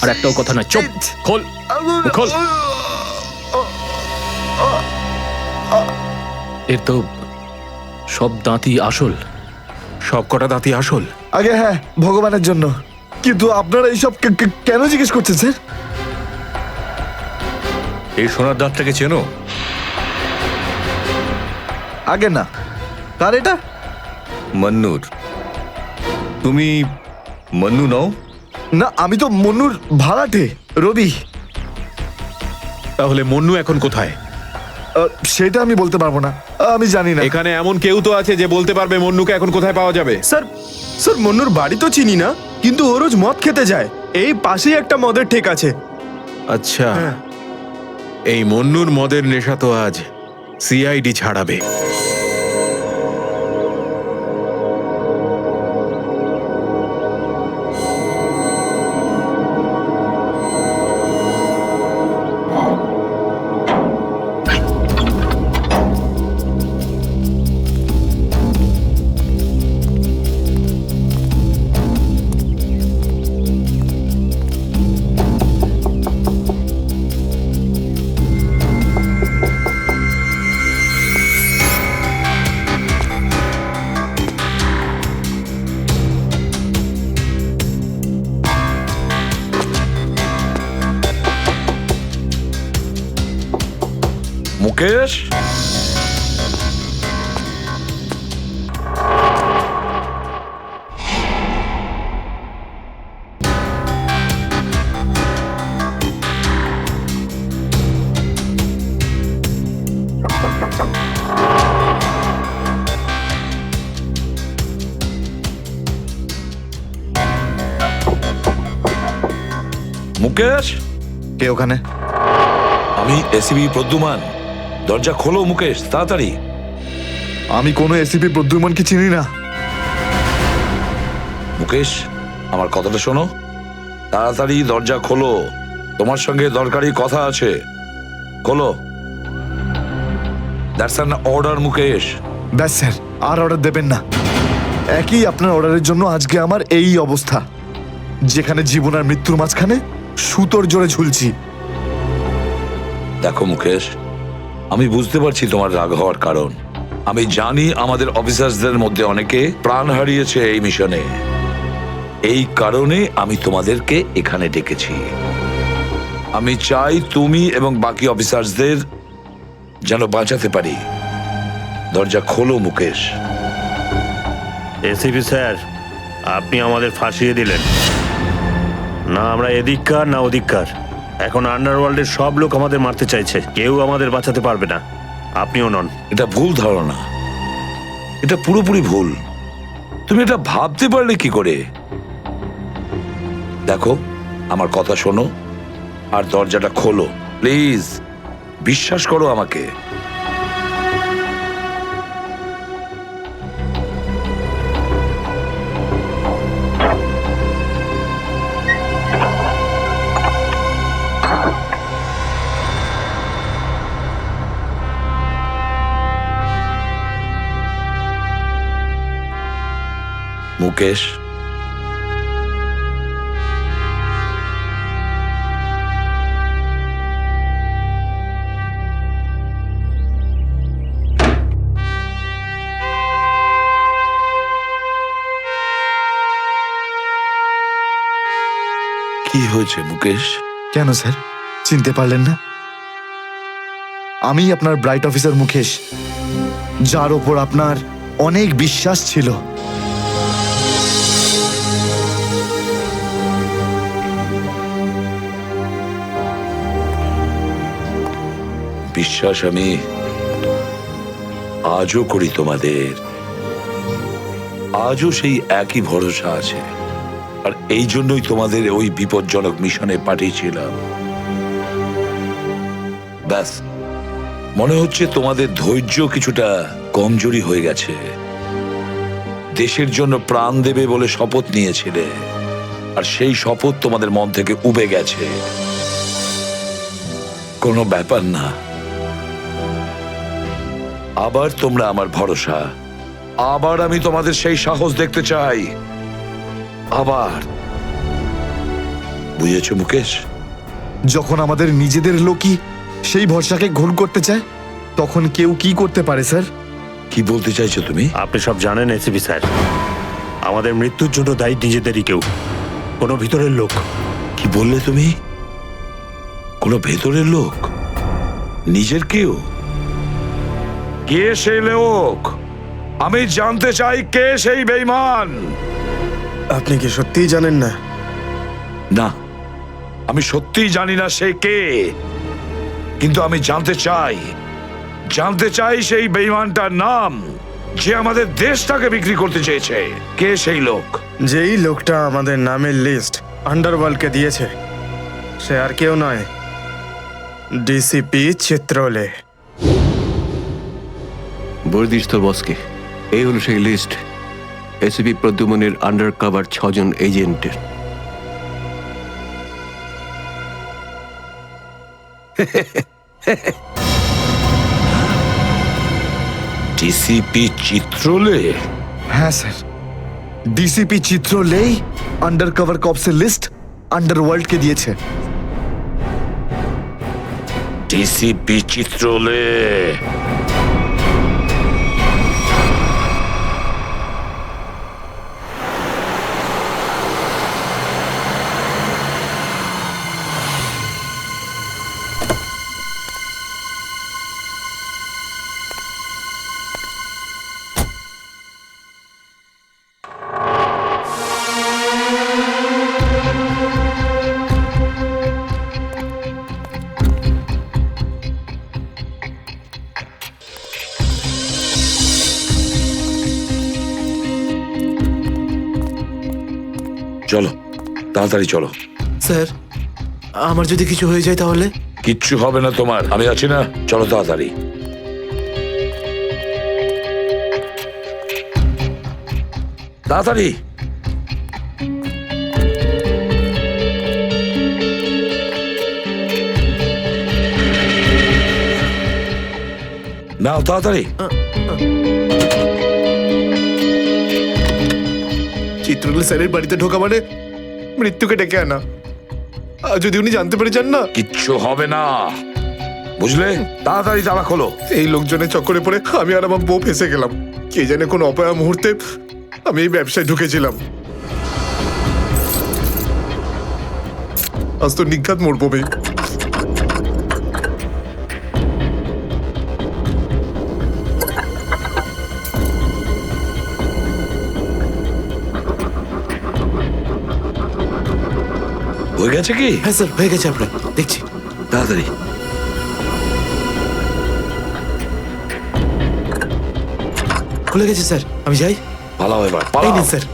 আর একটাও কথা নয়, চুপ। খোল, খোল। এর তো সব দাঁতই আসল। সব কটা দাঁতই আসল? আগে হ্যাঁ, ভগবানের জন্য। কিন্তু আপনারা এইসব কেন জিজ্ঞেস করছেন স্যার? এই সোনার দাঁতটাকে চেনো? আগে না। কার এটা? মন্নুর। তুমি মন্নু নও? না, আমি তো মন্নুর ভাড়াটে, রবি। তাহলে মন্নু এখন কোথায়? সেটা আমি বলতে পারবো না, আমি জানি না। এখানে এমন কেউ তো আছে যে বলতে পারবে মন্নুকে এখন কোথায় পাওয়া যাবে? স্যার মন্নুর বাড়ি তো চিনি না, কিন্তু ও রোজ মদ খেতে যায়। এই পাশেই একটা মদের ঠেক আছে। আচ্ছা, এই মন্নুর মদের নেশা তো আজ সিআইডি ছাড়াবে। মুকেশ, মুকেশ, কে ওখানে? আমি এসিবি প্রদ্যুমান। দরজা খোলো মুকেশ, তাড়াতাড়ি। আমি কোনো এসিপি প্রদ্যুমনকে চিনি না। মুকেশ, আমার কথাটা শোনো, তাড়াতাড়ি দরজা খোলো, তোমার সঙ্গে দরকারি কথা আছে। খোলো। That's an order Mukesh. ব্যাস স্যার, আর অর্ডার দেবেন না। একই আপনার অর্ডারের জন্য আজকে আমার এই অবস্থা, যেখানে জীবন আর মৃত্যুর মাঝখানে সুতোর জোরে ঝুলছি। দেখো মুকেশ, আমি বুঝতে পারছি তোমার রাগ হওয়ার কারণ। আমি জানি আমাদের অফিসারদের মধ্যে অনেকে প্রাণ হারিয়েছে এই মিশনে। এই কারণে আমি তোমাদেরকে এখানে ডেকেছি। আমি চাই তুমি এবং বাকি অফিসারদের যেন বাঁচাতে পারি। দরজা খোলো মুকেশ। এসিপি স্যার, আপনি আমাদের ফাঁসিয়ে দিলেন। না আমরা এদিককার না ওদিককার। এখন আন্ডারওয়ার্ল্ডের সব লোক আমাদের মারতে চাইছে, কেউ আমাদের বাঁচাতে পারবে না, আপনিও নন। এটা ভুল ধারণা, এটা পুরোপুরি ভুল। তুমি এটা ভাবতে পারলে কি করে? দেখো, আমার কথা শোনো আর দরজাটা খোলো প্লিজ। বিশ্বাস করো আমাকে। মুকেশ, কি হয়েছে মুকেশ? কেন স্যার, চিনতে পারলেন না? আমি আপনার ব্রাইট অফিসার মুকেশ, যার ওপর আপনার অনেক বিশ্বাস ছিল। বিশ্বাস আমি আজও করি তোমাদের। আজও সেই একই ভরসা আছে, আর এই জন্যই তোমাদের ওই বিপজ্জনক মিশনে পাঠিয়েছিলাম। ব্যাস, মনে হচ্ছে তোমাদের ধৈর্য কিছুটা কমজোরি হয়ে গেছে। দেশের জন্য প্রাণ দেবে বলে শপথ নিয়েছিলে, আর সেই শপথ তোমাদের মন থেকে উবে গেছে। কোনো ব্যাপার না, আবার তোমরা আমার ভরসা। আবার আমি তোমাদের সেই সাহস দেখতে চাই। আবার বুঝেছো মুকেশ? যখন আমাদের নিজেদের লোকই সেই ভরসাকে ঘোল করতে চায়, তখন কেউ কি করতে পারে স্যার? কি বলতে চাইছো তুমি? আপনি সব জানেন এসিপি স্যার, আমাদের মৃত্যুর জন্য দায়ী নিজেদেরই কেউ, কোনো ভিতরের লোক। কি বললে তুমি? কোনো ভেতরের লোক? নিজের কেউ? কে সেই লোক? আমি জানতে চাই কে সেই বেঈমান। আপনি কি সত্যিই জানেন না? না, আমি সত্যিই জানি না সে কে, কিন্তু আমি জানতে চাই সেই বেঈমানটার নাম, যে আমাদের দেশটাকে বিক্রি করতে চেয়েছে। কে সেই লোক? যেই লোকটা আমাদের নামের লিস্ট আন্ডারওয়ার্ল্ডকে দিয়েছে, সে আর কেউ নয়, ডিসিপি চিত্রলে। বলে দিস তোর বসকে, এই হলো সেই লিস্ট এসিপি প্রদ্যুমনের আন্ডার কভার 6 জন এজেন্টের। ডিসিপি চিত্রলে? হ্যাঁ স্যার, ডিসিপি চিত্রলেই আন্ডার কভার কপসের লিস্ট আন্ডারওয়ার্ল্ডকে দিয়েছে। ডিসিপি চিত্রলে? চলো, তাড়াতাড়ি চলো। স্যার, আমার যদি কিছু হয়ে যায় তাহলে? কিচ্ছু হবে না তোমার, আমি আছি না। চলো তাড়াতাড়ি। তাড়াতাড়ি। নাও তাড়াতাড়ি। চিত্রলে স্যারের বাড়িতে ঢোকা মানে মৃত্যুকে ডেকে আনা। আর যদি উনি জানতে পেরে যান না, কিচ্ছু হবে না, বুঝলে? তাড়াতাড়ি তালা খোলো। এই লোকজনের চক্করে পড়ে আমি আর আমার বউ ফেসে গেলাম। কে জানে কোন অপয়া মুহূর্তে আমি এই ব্যবসায় ঢুকেছিলাম। আজ তো নিঘাত মরবো ভাই। হয়ে গেছে কি? হ্যাঁ স্যার, হয়ে গেছে, আপনার দেখছি। তাড়াতাড়ি। খুলে গেছে স্যার, আমি যাই। পালাও এবার, এই পালাও। নিন স্যার।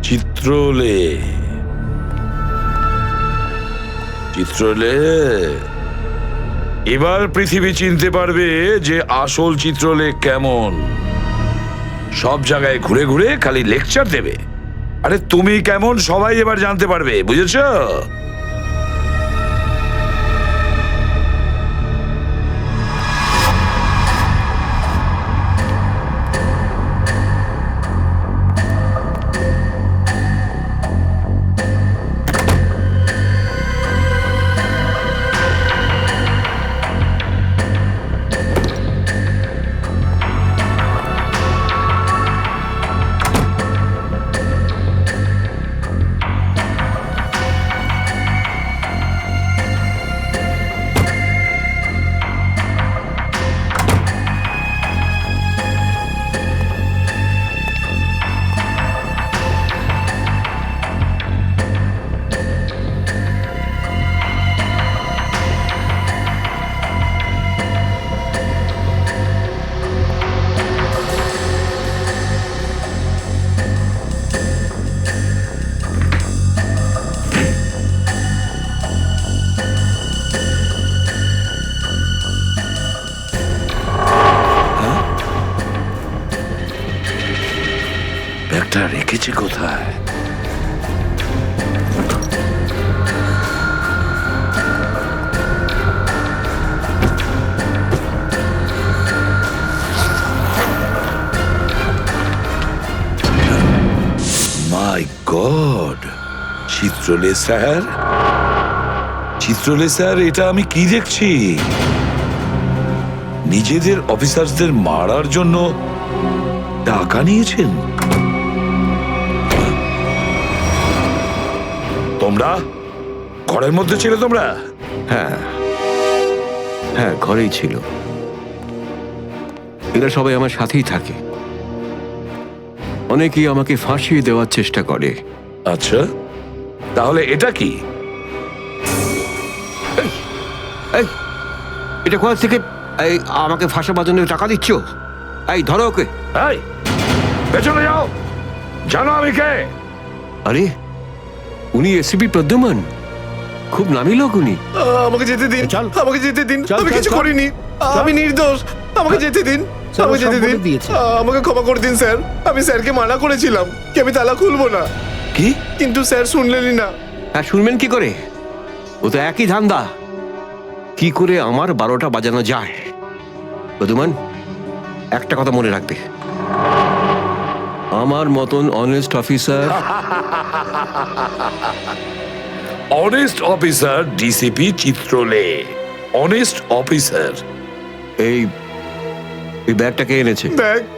চিত্রলে, চিত্রলে, এবার পৃথিবী চিনতে পারবে যে আসল চিত্রলে কেমন। সব জায়গায় ঘুরে ঘুরে খালি লেকচার দেবে। আরে তুমি কেমন সবাই এবার জানতে পারবে, বুঝেছো? রেখেছে কোথায়? মাই গড, চিত্রলে স্যার, চিত্রলে স্যার, এটা আমি কি দেখছি? নিজেদের অফিসারদের মারার জন্য টাকা নিয়েছেন তোমরা? ঘরের মধ্যে ছিল তোমরা? হ্যাঁ হ্যাঁ, ঘরেই ছিল। এরা সবাই আমার সাথেই থাকে। অনেকেই আমাকে ফাঁসিয়ে দেওয়ার চেষ্টা করে। আচ্ছা, তাহলে এটা কি? এই, এটা কোথা থেকে এই আমাকে ফাঁসাবার জন্য টাকা দিচ্ছ? এই ধরো ওকে। এই, পেছনে যাও, জানো আমি কে? আরে, উনি এসিপি প্রদ্যুমান, খুব নামি লোক উনি। আমাকে যেতে দিন, আমাকে যেতে দিন, আমি কিছু করিনি, আমি নির্দোষ, আমাকে যেতে দিন, আমাকে যেতে দিন, আমাকে ক্ষমা করে দিন স্যার। আমি স্যারকে মানা করেছিলাম কি আমি তালা খুলবো না, কি? কিন্তু স্যার শুনলেনই না। হ্যাঁ, শুনবেন কি করে? ও তো একই ধান্দা, কি করে আমার 12টা বাজানো যায়। প্রদ্যুমান, একটা কথা মনে রাখবে, আমার মতন honest officer, honest officer DCP Chitrole, honest officer. এই এই ব্যাগটাকে এনেছে।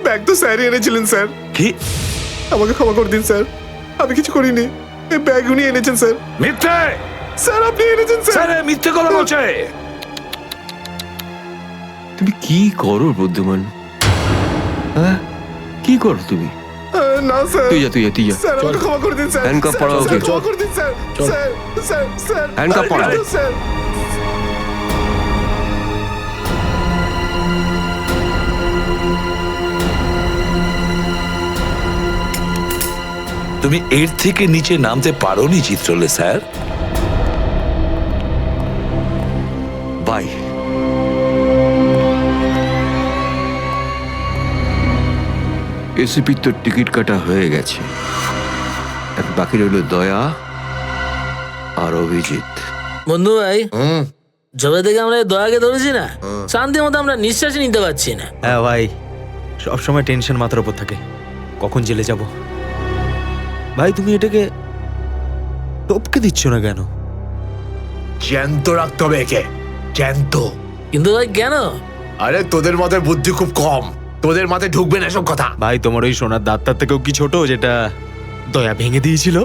ব্যাগ তো স্যারই এনেছিলেন স্যার, কি? আমাকে ক্ষমা করে দিন স্যার, আমি কিছু করিনি, এই ব্যাগ উনি এনেছেন স্যার। মিথ্যে! স্যার আপনি এনেছেন স্যার। স্যার, মিথ্যে কথা বলছে। তুমি কি করো প্রদ্যুমান? হ্যাঁ, কি করো তুমি? না স্যার, তুই যা, তুই যা, তুই যা। স্যার আমাকে ক্ষমা করে দিন স্যার, হ্যান্ডকাফ স্যার, পরাও স্যার, ওকে। ক্ষমা করে দিন sir, sir, sir, sir, handcuff আমি পরাও। নির্দোষ, স্যার। তুমি এর থেকে নিচে নামতে পারোনি চিত্রলে স্যার। বাই। এসিপির তো টিকিট কাটা হয়ে গেছে, এখন বাকি রইল দয়া আর অভিজিৎ। বন্ধু ভাই, যবে থেকে আমরা এই দয়াকে ধরেছি না, শান্তি মতো আমরা নিঃশ্বাসই নিতে পারছি না। হ্যাঁ ভাই, সব সময় টেনশন মাথার উপর থাকে, কখন জেলে যাব। ভাই তুমি এটাকে টপকে দিচ্ছ না কেন? জ্যান্ত রাখতে হবে একে, জ্যান্ত। কিন্তু ভাই কেন? আরে তোদের মাথায় বুদ্ধি খুব কম, তোদের মাথায় ঢুকবে না এসব কথা। ভাই তোমার ওই সোনার দাঁতটার থেকেও কি ছোট যেটা দয়া ভেঙে দিয়েছিল?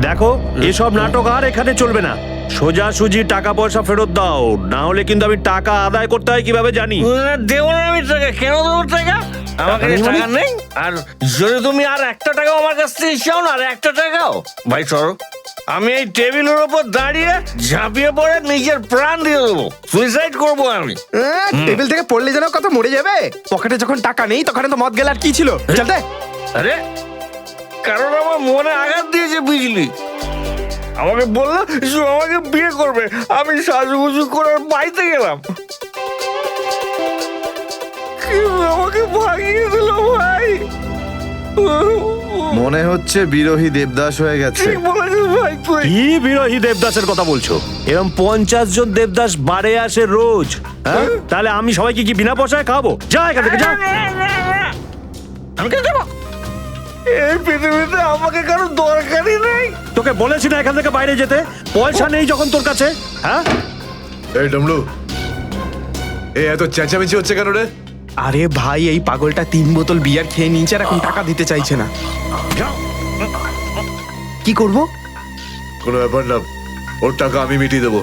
দেখো এসব নাটক আর এখানে চলবে না। সোজাসুজি টাকা পয়সা ফেরত দাও, না হলে কিন্তু আমি টাকা আদায় করতে হয় কিভাবে জানি। দেবো না আমি টাকা, কেন দেবো টাকা? আমার কাছে টাকা নেই। আর যদি তুমি আর একটা টাকাও আমার কাছ থেকে চাও না, আর একটা টাকাও, ভাই সরো, আমি এই টেবিলের ওপর দাঁড়িয়ে ঝাঁপিয়ে পড়ে নিজের প্রাণ দিয়ে দেবো, সুইসাইড করবো আমি। টেবিল থেকে পড়লে যেন কত মরে যাবে। পকেটে যখন টাকা নেই তখন তো মদ গেলে আর কি ছিল। চলতে আরে কারণ আমার মনে আঘাত দিয়েছে বিজলি। আমাকে বললো যে আমাকে বিয়ে করবে, আমি সাজুগুজু করে বাড়িতে গেলাম, কিন্তু আমাকে ভাগিয়ে দিল ভাই। মনে হচ্ছে বিরোহী দেবদাস হয়ে গেছে। ঠিক বলেছিস ভাই তুই। কি বিরোহী দেবদাসের কথা বলছো? এরকম 50 জন দেবদাস বাড়ে আসে রোজ, হ্যাঁ? তাহলে আমি সবাইকে কি বিনা পয়সায় খাবো? যা এখান থেকে যা। আমি কেন যাবো? এই পৃথিবীতে আমাকে কারো দরকারই নেই। তোকে বলেছি না এখান থেকে বাইরে যেতে? পয়সা নেই যখন তোর কাছে, হ্যাঁ? এই ডমলু, এই এত চেঁচামেচি হচ্ছে কেন রে? আরে ভাই, এই পাগলটা 3 বোতল বিয়ার খেয়ে নিয়েছে আর এখন টাকা দিতে চাইছে না। কি করব? কোনো ব্যাপার না, ওর টাকা আমি মিটিয়ে দেবো।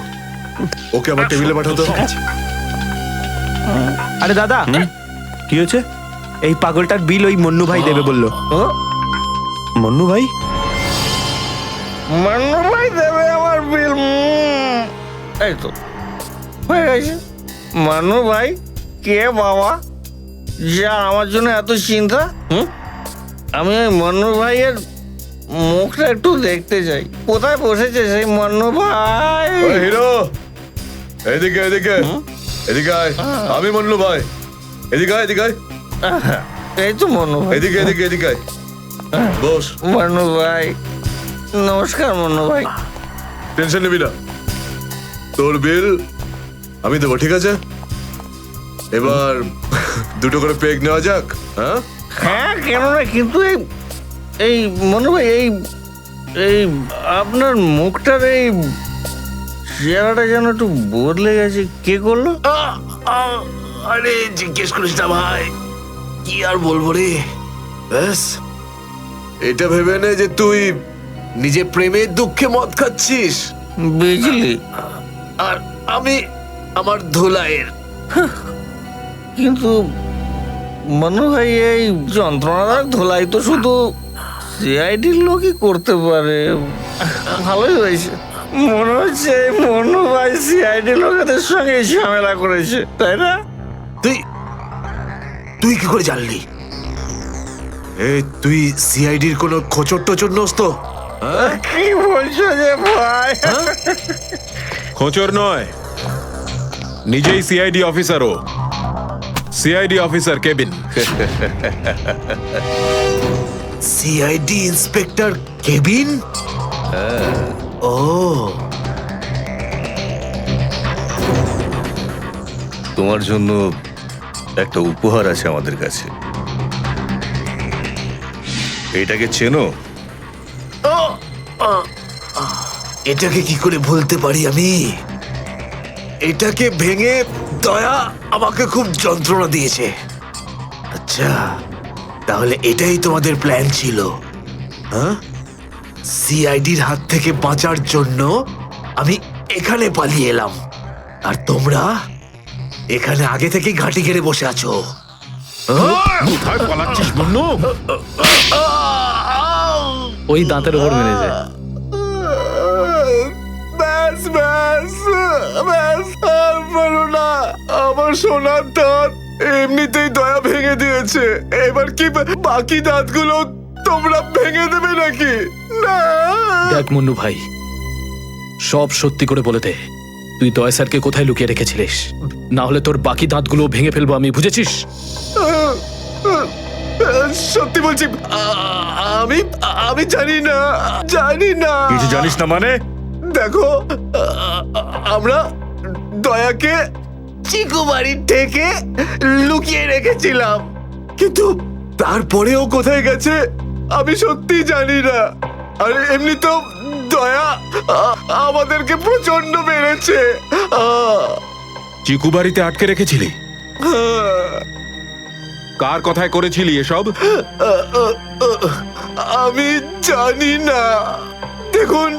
ওকে আমার টেবিলে পাঠাতো। আরে দাদা, কি হয়েছে? এই পাগলটার বিল ওই মন্নু ভাই দেবে বললো। মন্নু ভাই? মান্নু ভাই দেবে আমার বিল। এই তো হয়ে গেছে। মান্নু ভাই কে বাবা, যা আমার জন্য এত চিন্তা? আমি ওই মান্নু ভাইয়ের মুখটা একটু দেখতে চাই। কোথায় বসেছে সেই মান্নু ভাই? ওই হিরো, এদিকে এদিকে এদিকে আয়। আমি মন্নু ভাই, এদিকে আয়, এদিকে আয়। এই তো মান্নু ভাই, এদিকে এদিকে এদিকে আয়। বস। মান্নু ভাই নমস্কার। মান্নু ভাই টেনশন নিবি না, তোর বিল আমি দেবো, ঠিক আছে? এবার দুটো করে পেগ নেওয়া যাক। হ্যাঁ হ্যাঁ, কেন না, কিন্তু এই মনে ভাই এই আপনার মুখটার এই চেহারাটা যেন একটু বদলে গেছে। কে করলো? আরে জিজ্ঞেস করিস না ভাই, কি আর বলবো রে। ব্যাস, এটা ভেবে নে যে তুই নিজে প্রেমের দুঃখে মদ খাচ্ছিস, বিজলি, আর আমি আমার ধুলাইয়ের। কিন্তু মনে হয় এই যন্ত্রণাদায়ক ধোলাই তো শুধু সিআইডির লোকই করতে পারে। ভালোই হয়েছে, মনে হচ্ছে এই মনু ভাই সিআইডি লোকেদের সঙ্গে ঝামেলা করেছে, তাই না? তুই কি করে জানলি? তুই সিআইডির কোনো খোঁচর টোচর নোস তো? কি বলছো যে ভাই? খোঁচর নয়, নিজেই সিআইডি অফিসারও। CID officer cabin. CID inspector cabin? ও, তোমার জন্য একটা উপহার আছে আমাদের কাছে। এটাকে চেনো? এটাকে কি করে ভুলতে পারি আমি? এটাকে ভেঙে দয়া আমাকে খুব যন্ত্রণা দিয়েছে। আচ্ছা, তাহলে এটাই তোমাদের প্ল্যান ছিল, হ্যাঁ? সিআইডির হাত থেকে বাঁচার জন্য আমি এখানে পালিয়ে এলাম, আর তোমরা এখানে আগে থেকে ঘাঁটি ঘেরে বসে আছো। কোথায় পালাচ্ছিস মন্নু? ওই দাঁতের ওপর মেরেছে। ব্যাস ব্যাস ব্যাস, আর পারো না। আমার সোনার দাঁত এমনিতেই দয়া ভেঙে দিয়েছে, এবার কি বাকি দাঁতগুলো তোমরা ভেঙে দেবে নাকি? না। দেখ মুন্নু ভাই, সব সত্যি করে বলে দে, তুই দয়া স্যারকে কোথায় লুকিয়ে রেখেছিলিস? না হলে তোর বাকি দাঁতগুলো ভেঙে ফেলবো আমি, বুঝেছিস? সত্যি বলছি, আমি আমি জানি না, জানি না। কিছু জানিস না মানে? দেখো, আমরা দয়াকে চিকু বাড়ির থেকে লুকিয়ে রেখেছিলাম, কিন্তু তারপরেও কোথায় গেছে আমি সত্যি জানি না। আর এমনি তো দয়া আমাদেরকে প্রচন্ড মেরেছে। চিকু বাড়িতে আটকে রেখেছিলি? কার কথায় করেছিলি এসব? আমি জানি না। দেখুন,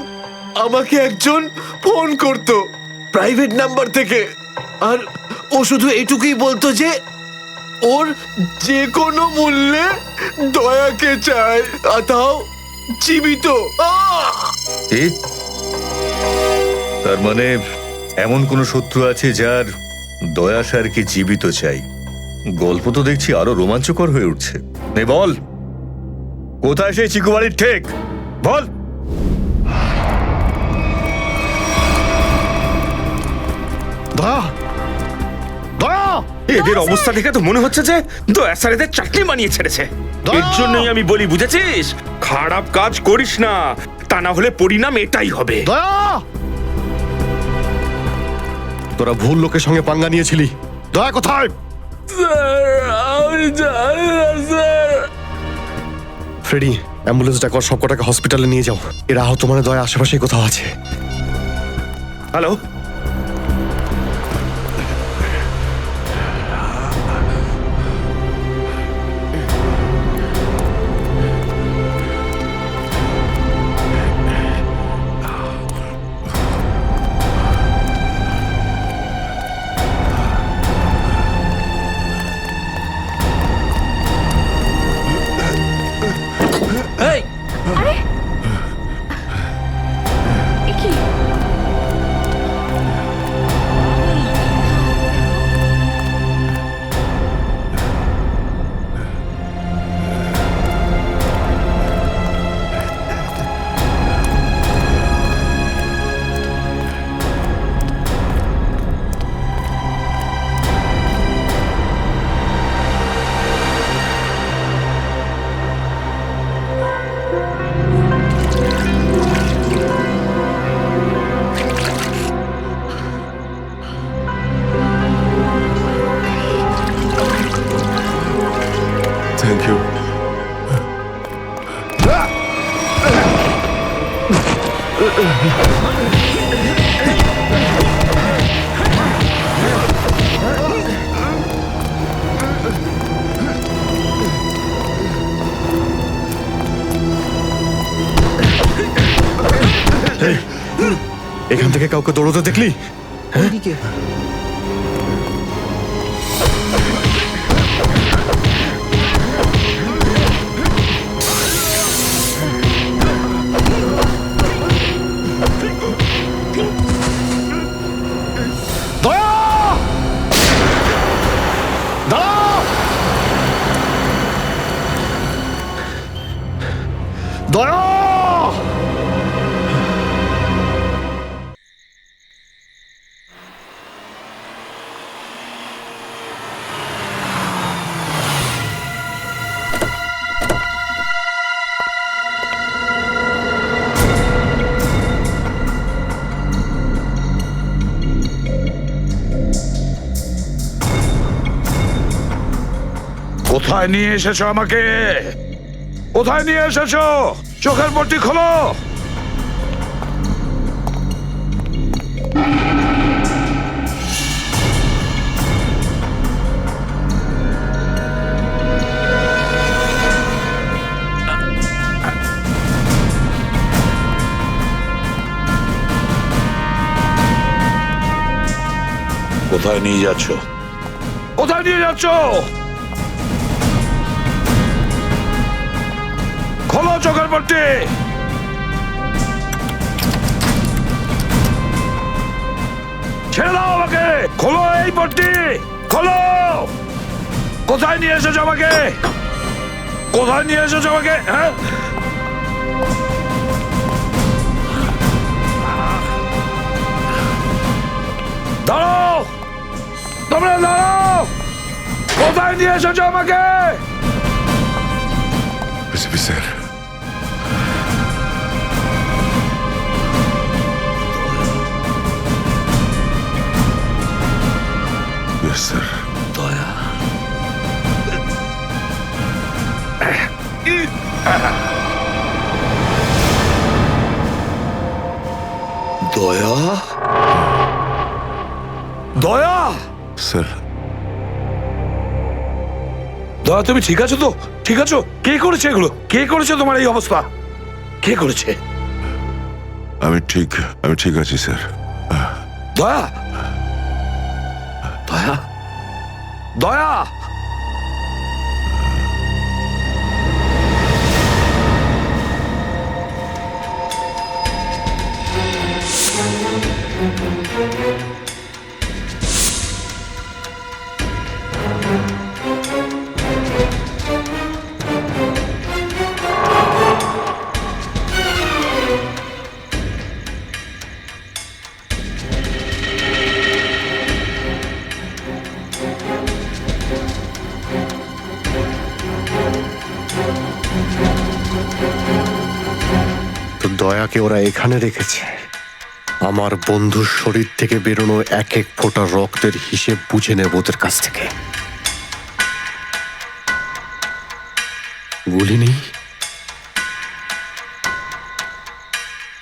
আমাকে একজন ফোন করতো প্রাইভেট নাম্বার থেকে, আর ও শুধু এইটুকুই বলতো যে ওর যে কোনো মূল্যে দয়াকে চায়, আর তাও জীবিত। কি? তার মানে এমন কোন শত্রু আছে যার দয়া স্যারকে জীবিত চাই? গল্প তো দেখছি আরো রোমাঞ্চকর হয়ে উঠছে। নে বল, কোথায় সেই চিকু বাড়ির ঠেক? বল। দয়া, দয়া! এদের অবস্থা দেখে তো মনে হচ্ছে যে দয়া স্যার এদের চাটনি বানিয়ে ছেড়েছে। এর জন্যই আমি বলি, বুঝেছিস, খারাপ কাজ করিস না, তা না হলে পরিণাম এটাই হবে। দয়া! তোরা ভুল লোকের সঙ্গে পাঙ্গা নিয়েছিলি। দয়া কোথায়? আমি জানি না স্যার। ফ্রেডি, অ্যাম্বুলেন্স ডাকো, সব কটাকে হসপিটালে নিয়ে যাও। এরা আহত মানে দয়া আশেপাশে কোথাও আছে। হ্যালো, এই, থ্যাংক ইউ। এখান থেকে কাউকে দৌড়তে দেখলি? দয়া! কোথায় নিয়ে এসেছো আমাকে? কোথায় নিয়ে এসেছো? চোখের পট্টি খোলো। কোথায় নিয়ে যাচ্ছ? কোথায় নিয়ে যাচ্ছ? খোলো চোখের পট্টি। ছেড়ে দাও আমাকে, খোলো এই পট্টি, খোলো। কোথায় নিয়ে এসেছো আমাকে, কোথায় নিয়ে এসেছো আমাকে? হ্যাঁ, দাঁড়াও, তোমরা দাঁড়াও, কোথায় নিয়ে এসেছো আমাকে? স্যার, স্যার, দয়া, দয়া, দয়া, স্যার, দয়া, তুমি ঠিক আছো তো? ঠিক আছো? কে করেছে এগুলো? কে করেছে তোমার এই অবস্থা? কে করেছে? আমি ঠিক আছি স্যার। দয়া, দয়া, দয়া, তো দয়াকে ওরা এখানে রেখেছে আমার বন্ধুর শরীর থেকে বেরোনো এক এক ফোঁটা রক্তের হিসেব বুঝে নেব ওদের কাছ থেকে। গুলি নেই,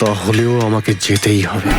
তাহলেও আমাকে যেতেই হবে।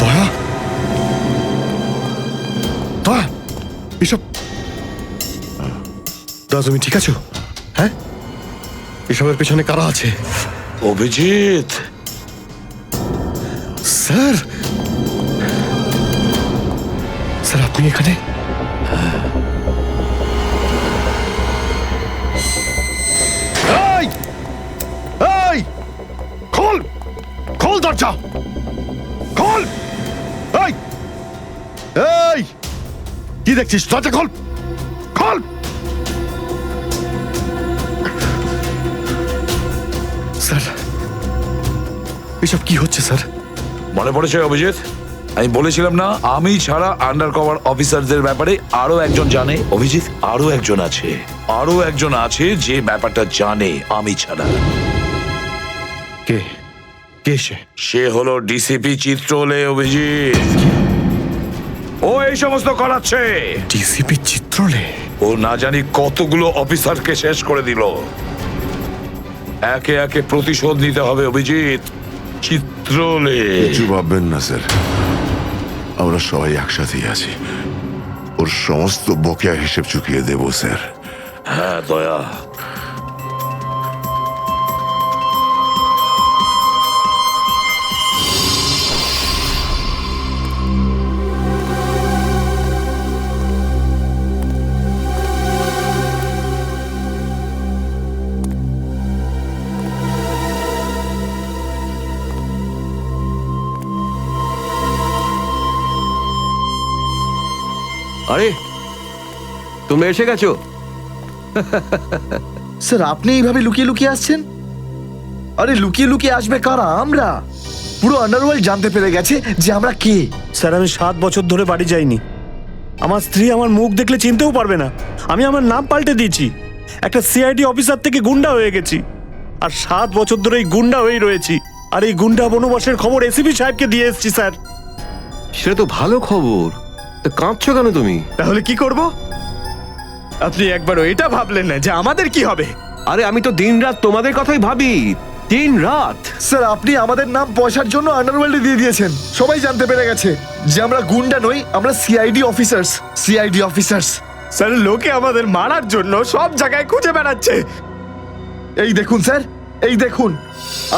দয়া, দয়া, এসব দয়া, তুমি ঠিক আছো? হ্যাঁ, এসবের পেছনে কারা আছে? অভিজিৎ, স্যার, স্যার আপনি এখানে? এই, এই, খোল, খোল দরজা, খোল। এই, এই, কি দেখছিস? দরজা খোল, খোল। স্যার, এসব কি হচ্ছে স্যার? মনে পড়েছে অভিজিৎ? আমি বলেছিলাম না, আমি ছাড়া আন্ডার কভার অফিসারদের ব্যাপারে আরো একজন জানে। অভিজিৎ, আরো একজন আছে, আরো একজন আছে যে ব্যাপারটা জানে আমি ছাড়া। কে? কে সে? সে হলো ডিসিপি চিত্রলে। অভিজিৎ, ও এই সমস্ত করাচ্ছে। ডিসিপি চিত্রলে? ও না জানি কতগুলো অফিসারকে শেষ করে দিল। একে একে প্রতিশোধ নিতে হবে অভিজিৎ। চিত্রলে, কিছু ভাববেন না স্যার, আমরা সবাই একসাথেই আছি। ওর সমস্ত বকেয়া হিসেব চুকিয়ে দেব স্যার। হ্যাঁ দয়া, আরে তোমরা এসে গেছো? স্যার আপনি এইভাবে লুকিয়ে লুকিয়ে আসছেন? আরে লুকিয়ে লুকিয়ে আসবে কারা? আমরা। পুরো আন্ডারওয়ার্ল্ড জানতে পেরে গেছে যে আমরা কে। স্যার আমি 7 বছর ধরে বাড়ি যাইনি। আমার স্ত্রী আমার মুখ দেখলে চিনতেও পারবে না। আমি আমার নাম পাল্টে দিয়েছি, একটা সিআইডি অফিসার থেকে গুন্ডা হয়ে গেছি। আর 7 বছর ধরে এই গুন্ডা হয়েই রয়েছি। আর এই গুন্ডা বনবাসের খবর এসিপি সাহেবকে দিয়ে এসেছি স্যার। সেটা তো ভালো খবর, তা কাঁদছো কেন তুমি? তাহলে কি করব? আপনি একবারও এটা ভাবলেন না যে আমাদের কি হবে? আরে আমি তো দিনরাত তোমাদের কথাই ভাবি, দিনরাত। স্যার আপনি আমাদের নাম পয়সার জন্য আন্ডারওয়ার্ল্ডে দিয়ে দিয়েছেন। সবাই জানতে পেরে গেছে যে আমরা গুন্ডা নই, আমরা CID officers. CID officers. Sir লোকে আমাদের মারার জন্য সব জায়গায় খুঁজে বেড়াচ্ছে। এই দেখুন স্যার, এই দেখুন,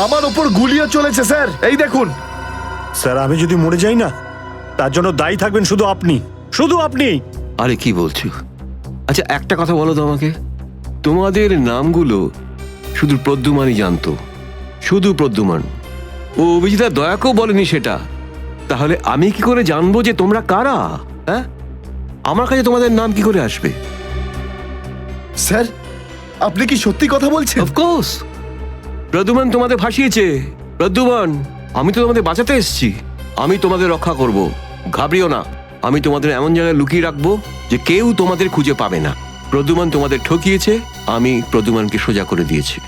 আমার ওপর গুলিও চলেছে স্যার, এই দেখুন। স্যার আমি যদি মরে যাই না, তার জন্য দায়ী থাকবেন শুধু আপনি, শুধু আপনি। আরে কি বলছো? আচ্ছা একটা কথা বলো তো আমাকে, তোমাদের নামগুলো শুধু প্রদ্যুমানই জানতো, শুধু প্রদ্যুমান। ও অভিজিৎ দয়াকেও বলেনি সেটা। তাহলে আমি কি করে জানবো যে তোমরা কারা? হ্যাঁ, আমার কাছে তোমাদের নাম কি করে আসবে? স্যার আপনি কি সত্যি কথা বলছেন? অফকোর্স, প্রদ্যুমান তোমাদের ভাসিয়েছে। প্রদ্যুমান, আমি তো তোমাদের বাঁচাতে এসেছি, আমি তোমাদের রক্ষা করব, ঘাবড়িও না। আমি তোমাদের এমন জায়গায় লুকিয়ে রাখবো যে কেউ তোমাদের খুঁজে পাবে না। প্রদ্যুমান তোমাদের ঠকিয়েছে, আমি প্রদ্যুমানকে সোজা করে দিয়েছি।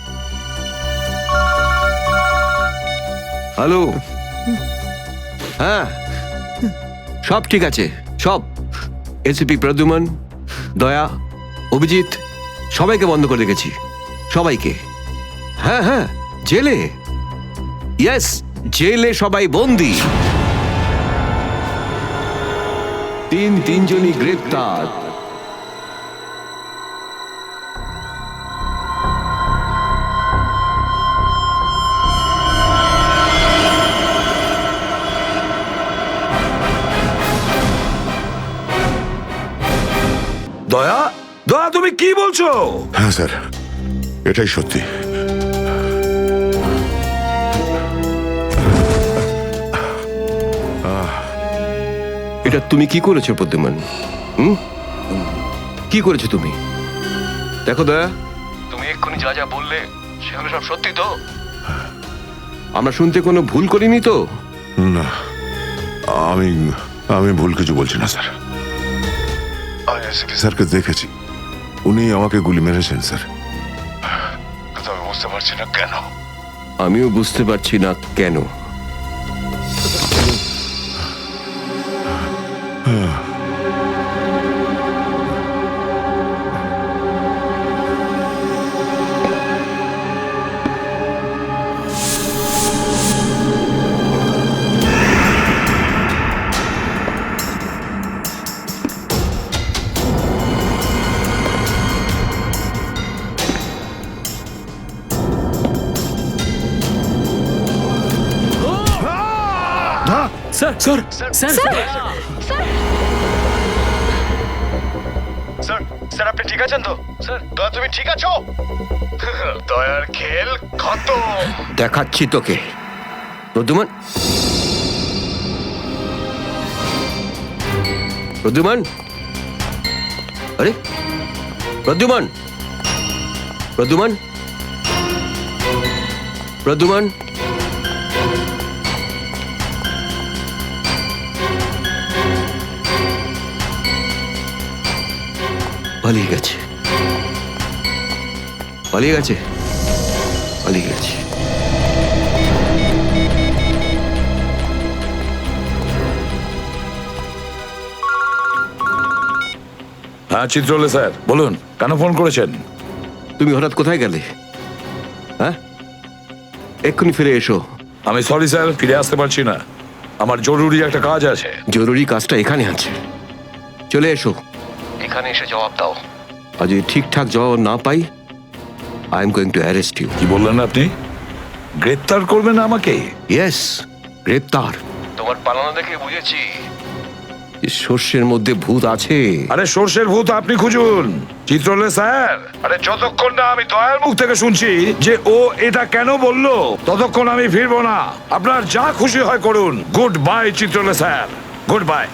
হ্যালো, হ্যাঁ সব ঠিক আছে, সব। এসিপি প্রদ্যুমান, দয়া, অভিজিৎ সবাইকে বন্ধ করে রেখেছি, সবাইকে। হ্যাঁ হ্যাঁ, জেলে, ইয়েস জেলে সবাই বন্দি। তিনজনই গ্রেপ্তার। দয়া, দয়া তুমি কি বলছো? হ্যাঁ স্যার, এটাই সত্যি। এটা তুমি কি করেছো প্রদ্যুমান? কি করেছো তুমি? দেখো দয়া, তুমি এক্ষুনি যা যা বললে সেগুলো সব সত্যি তো? আমরা শুনতে কোনো ভুল করিনি তো? না, আমি আমি ভুল কিছু বলছি না স্যার। আমি এসিপি স্যারকে দেখেছি, উনি আমাকে গুলি মেরেছেন স্যার। কিন্তু আমি বুঝতে পারছি না কেন। আমিও বুঝতে পারছি না কেন। Sir sir sir sir, sir আপনি ঠিক আছেন তো? স্যার দয়া তুমি ঠিক আছো? দয়ার খেল খতম। দেখাচ্ছি তোকে প্রদ্যুমান। প্রদ্যুমান, আরে প্রদ্যুমান, প্রদ্যুমান, প্রদ্যুমান, পালিয়ে গেছে, পালিয়ে গেছে, পালিয়ে গেছে। হ্যাঁ চিত্রলে স্যার, বলুন কেন ফোন করেছেন? তুমি হঠাৎ কোথায় গেলে? হ্যাঁ, এক্ষুনি ফিরে এসো। আমি সরি স্যার, ফিরে আসতে পারছি না, আমার জরুরি একটা কাজ আছে। জরুরি কাজটা এখানে আছে, চলে এসো। এখানে এসে জবাব দাও। আর যদি ঠিকঠাক জবাব না পাই, I am going to arrest you. কি বললেন আপনি? গ্রেপ্তার করবেন আমাকে? ইয়েস, গ্রেপ্তার। তোমার পালানো দেখে বুঝেছি সর্ষের মধ্যে ভূত আছে। আরে সর্ষের ভূত আপনি খুঁজুন চিত্রলে স্যার। আরে যতক্ষণ না আমি দয়ার মুখ থেকে শুনছি যে ও এটা কেন বললো, ততক্ষণ আমি ফিরবো না। আপনার যা খুশি হয় করুন। Good bye Chitrole sir, good bye.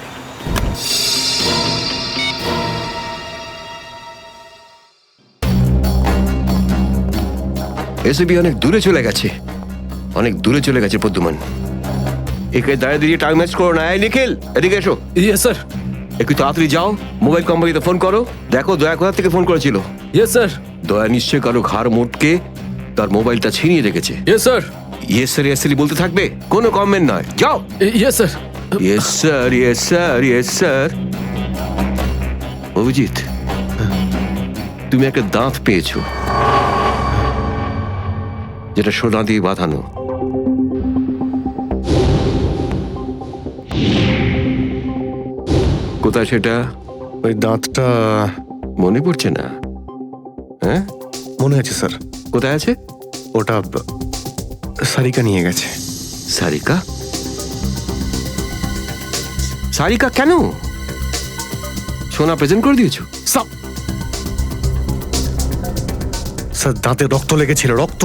ACP অনেক দূরে চলে গেছে, অনেক দূরে চলে গেছে প্রদ্যুমান। একে দাঁড়িয়ে দিয়ে টাইম ওয়েস্ট করো না। এই নিখিল, এদিকে এসো। Yes sir. একটু তাড়াতাড়ি যাও, মোবাইল কোম্পানিতে ফোন করো, দেখো দয়া কোথা থেকে ফোন করেছিল। Yes sir. দয়া নিশ্চয় কারো ঘাড় মোটকে তার মোবাইলটা ছিনিয়ে রেখেছে। Yes sir. Yes sir yes sir বলতে থাকবে, কোনো কমেন্ট নয়। যাও। Yes sir. Yes sir yes sir yes sir. Abhijit, তুমি একটা দাঁত পেয়েছো, যেটা সোনা দিয়ে বাঁধানো। কোথায় সেটা? ওই দাঁতটা মনে পড়ছে না? হ্যাঁ, মনে আছে স্যার। কোথায় আছে? ওটা সারিকা নিয়ে গেছে। সারিকা? সারিকা কেন? সোনা প্রেজেন্ট করে দিয়েছো? স্যার, দাঁতে রক্ত লেগেছিল, রক্ত।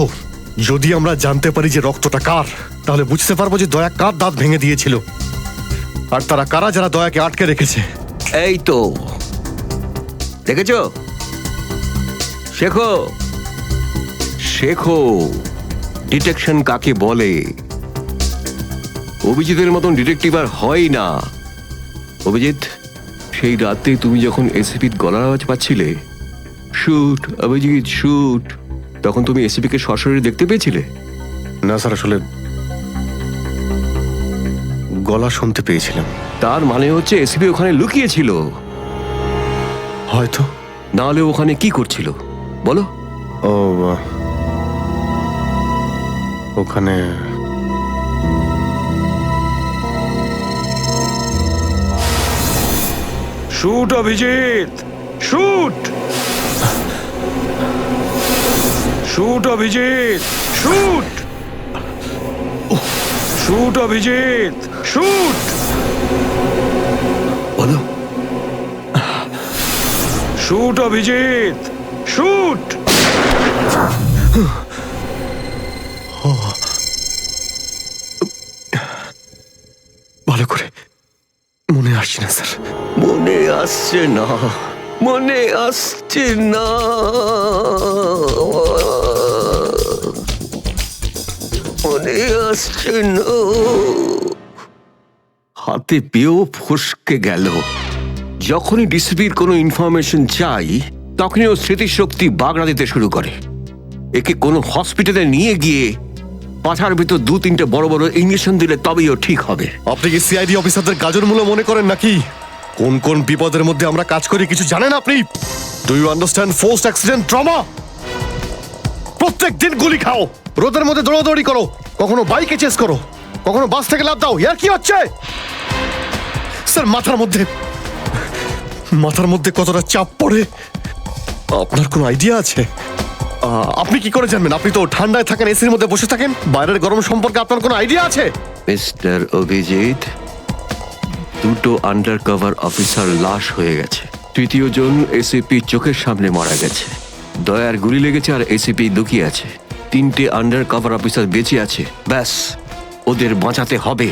যদি আমরা জানতে পারি যে রক্তটা কার, তাহলে বুঝতে পারবো যে দয়া কার দাঁত ভেঙে দিয়েছিল, আর তারা কারা যারা দয়াকে আটকে রেখেছে। এই তো দেখেছো, শেখো শেখো ডিটেকশন কাকে বলে। অভিজিতের মতন ডিটেকটিভ আর হয় না। অভিজিৎ, সেই রাতে তুমি যখন এসিপির গলার আওয়াজ পাচ্ছিলে, শুট অভিজিৎ শুট, তখন তুমি এসিপিকে সরাসরি দেখতে পেয়েছিলে? না স্যার, আসলে গলা শুনতে পেয়েছিলাম। তার মানে হচ্ছে এসিপি ওখানে লুকিয়েছিল। হয়তো। না হলে ওখানে কি করছিল বলো? ও, ওখানে shoot Abhijit, shoot shoot Abhijit, shoot shoot Abhijit, shoot বলো। Shoot Abhijit, shoot. ভালো করে মনে আসছে না স্যার। মনে আসছে না, মনে আসছে না। মনে আসছে না। হাতে পেয়েও ফসকে গেল। যখনই ডিসিপির কোনো ইনফরমেশন চাই, তখনই ও স্মৃতিশক্তি বাগড়া দিতে শুরু করে। একে কোনো হসপিটালে নিয়ে গিয়ে পাঠার ভিতর 2-3টে বড় বড় ইঞ্জেকশন দিলে তবেই ও ঠিক হবে। আপনি কি সিআইডি অফিসারদের গাজর মূল্য মনে করেন নাকি? কোন কোন বিপদের মধ্যে আমরা কাজ করি কিছু জানেন আপনি? Do you understand forced accident trauma? প্রত্যেক দিন গুলি খাও, রোদের মধ্যে দৌড়াদৌড়ি করো, কখনো বাইকে চেস করো, কখনো বাস থেকে লাফ দাও। ইয়ার কি হচ্ছে স্যার? মাথার মধ্যে কতটা চাপ পড়ে আপনার কোনো আইডিয়া আছে? আপনি কি করে জানবেন? আপনি তো ঠান্ডায় থাকেন, এসির মধ্যে বসে থাকেন, বাইরের গরম সম্পর্কে আপনার কোনো আইডিয়া আছে? মিস্টার অভিজিৎ, 2টো আন্ডার কভার অফিসার লাশ হয়ে গেছে, 3য় জন এসিপি চোখের সামনে মারা গেছে, দয়ার গুলি লেগেছে আর এসিপি লুকিয়ে আছে, 3টে আন্ডার কভার অফিসার বেঁচে আছে। ব্যাস, ওদের বাঁচাতে হবে।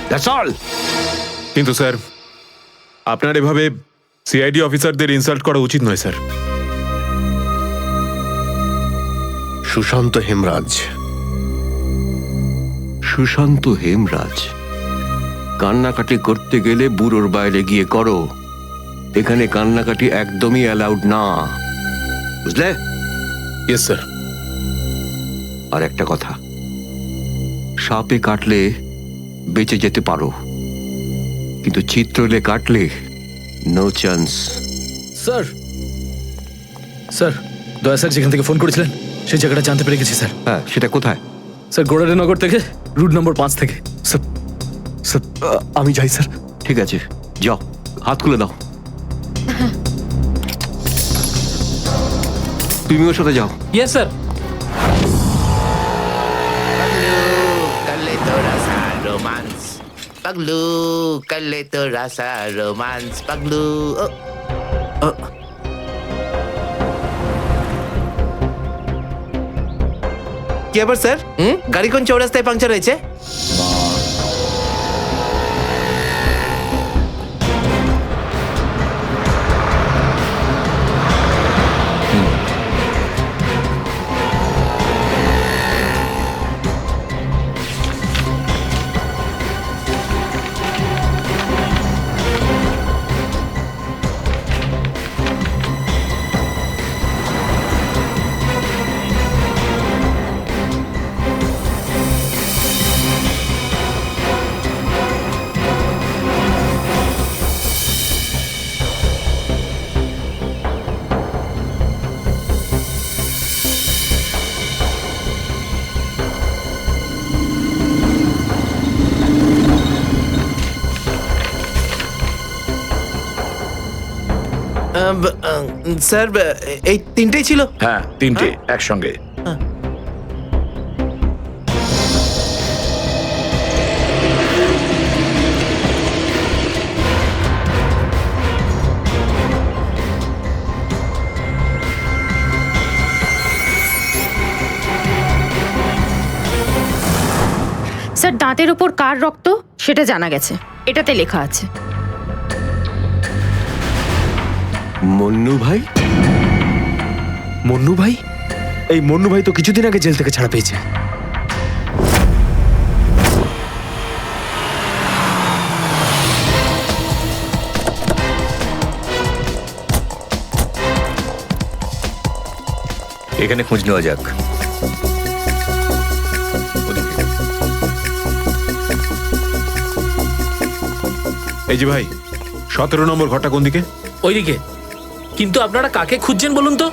That's all. কিন্তু স্যার, আপনার এভাবে সিআইডি অফিসারদের ইনসাল্ট করা উচিত নয় স্যার। সুশান্ত হেমরাজ। সুশান্ত হেমরাজ? কান্নাকাটি করতে গেলে বুড়োর বাইরে গিয়ে করো। এখানে কান্নাকাটি একদমই অ্যালাউড না, বুঝলে? Yes sir. আর একটা কথা, সাপে কাটলে বেঁচে যেতে পারো, কিন্তু চিত্রলে কাটলে নো চান্স। স্যার, স্যার, দয়া স্যার যেখান থেকে ফোন করেছিলেন সেই জায়গাটা জানতে পেরে গেছি স্যার। হ্যাঁ, সেটা কোথায়? স্যার, গোড়ারেনগর থেকে, রুট নম্বর 5 থেকে। স্যার, আমি যাই স্যার। ঠিক আছে, যাও, হাত খুলে দাও। তুমি ওর সাথে যাও। Yes sir. Paglu, kalito rasa romance. Paglu. কি ব্যাপার স্যার? গাড়ি কোন চৌরাস্তায় পাংচার হয়েছে? স্যার এই তিনটেই ছিল। হ্যাঁ, তিনটে একসঙ্গে। স্যার দাঁতের ওপর কার রক্ত সেটা জানা গেছে, এটাতে লেখা আছে। মন্নু ভাই? মন্নু ভাই? এই মন্নু ভাই তো কিছুদিন আগে জেল থেকে ছাড়া পেয়েছে। এখানে খোঁজ নেওয়া যাক। এই যে ভাই, 17 নম্বর ঘরটা কোন দিকে? ওইদিকে। কিন্তু আপনারা কাকে খুঁজছেন বলুন তো?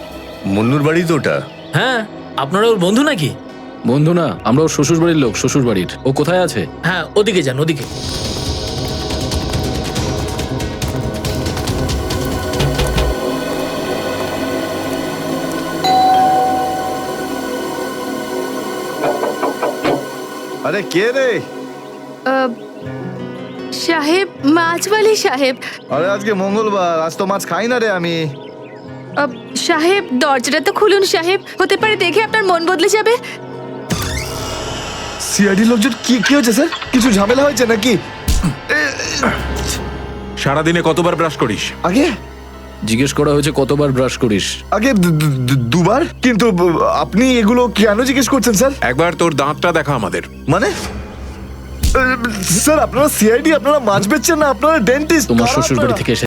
মন্নুর বাড়ি তো ওটা। হ্যাঁ, আপনারা ওর বন্ধু নাকি? বন্ধু না, আমরা ওর শ্বশুর বাড়ির লোক। শ্বশুর বাড়ির। ও কোথায় আছে? হ্যাঁ, ওদিকে যান, ওদিকে। আরে কে রে? সাহেব, মাছওয়ালি সাহেব। আরে আজকে মঙ্গলবার, আজ তো মাছ খাই না রে আমি। সাহেব দরজাটা তো খুলুন সাহেব, হতে পারে দেখে আপনার মন বদলে যাবে। সিআইডি লোকজন কি কি হয়েছে স্যার? কিছু ঝামেলা হয়েছে নাকি? সারাদিনে কতবার ব্রাশ করিস? আগে জিজ্ঞেস করা হয়েছে কতবার ব্রাশ করিস। আগে দুবার। কিন্তু আপনি এগুলো কেন জিজ্ঞেস করছেন স্যার? একবার তোর দাঁতটা দেখা আমাদের। মানে স্যার আপনারা সিআইডি, আপনারা মাছ বেচছেন না, আপনারা ডেন্টিস্ট? তোমার শ্বশুর বাড়ি থেকে এসে